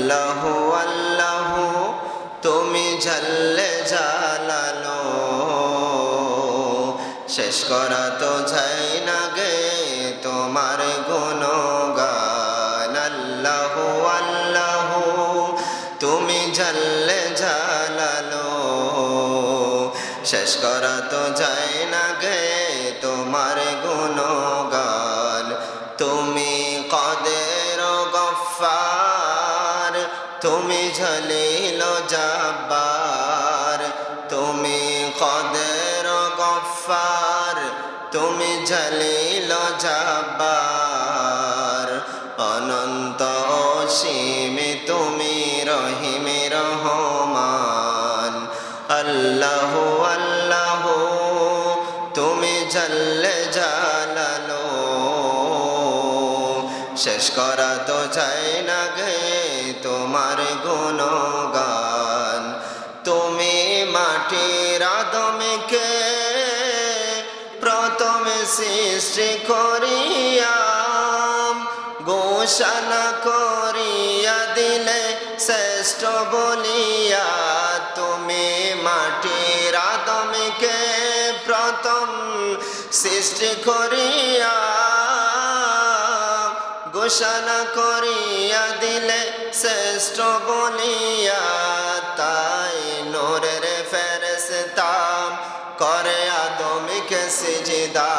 আল্লাহু আল্লাহু তুমি জাল্লে জালালো, শেষ করা তো যায় না গে তোমার গুণগান। আল্লাহু আল্লাহু তুমি জাল্লে জালালো, শেষ করা তো যায় না গে তোমার গুণগান। তুমি কাদের গফফার, তুমি জলিল জব্বার, তুমি কাদের গফফার, তুমি জলিল জব্বার। অনন্ত অসীম তুমি রহিম রহমান। আল্লাহু আল্লাহু তুমি জাল্লে জালালো, শেষ করা তো যায় না গে তোমার গুণগান। তুমি মাটির আদমকে প্রথমে সৃষ্টি করিয়া ঘোষণা করিয়া দিলে শ্রেষ্ঠ বলিয়া। তুমি মাটির আদমকে প্রথম সৃষ্টি করিয়া ঘোষণা করিয়া দিলে শ্রেষ্ঠ বলিয়া। তাই নূরের ফেরেশতা করে আদমকে সিজদা,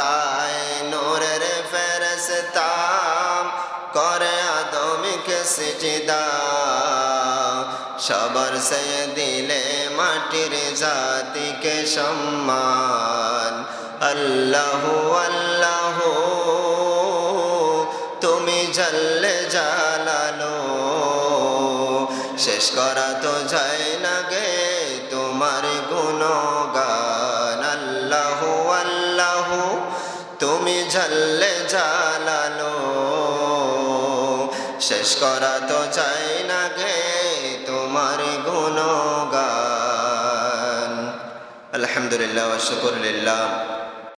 তাই নূরের ফেরেশতা করে আদমকে সিজদা। সবার সে দিলে মাটির জাতিকে সম্মান। আল্লাহু আল্লাহু তুমি জাল্লে জালালো, শেষ করা তো যায় না গে তোমার গুণগান। আল্লাহু আল্লাহু তুমি জাল্লে জালালো, শেষ করা তো যায় না গে তোমার গুণগান। আলহামদুলিল্লাহ ওয়া শুকরুলিল্লাহ।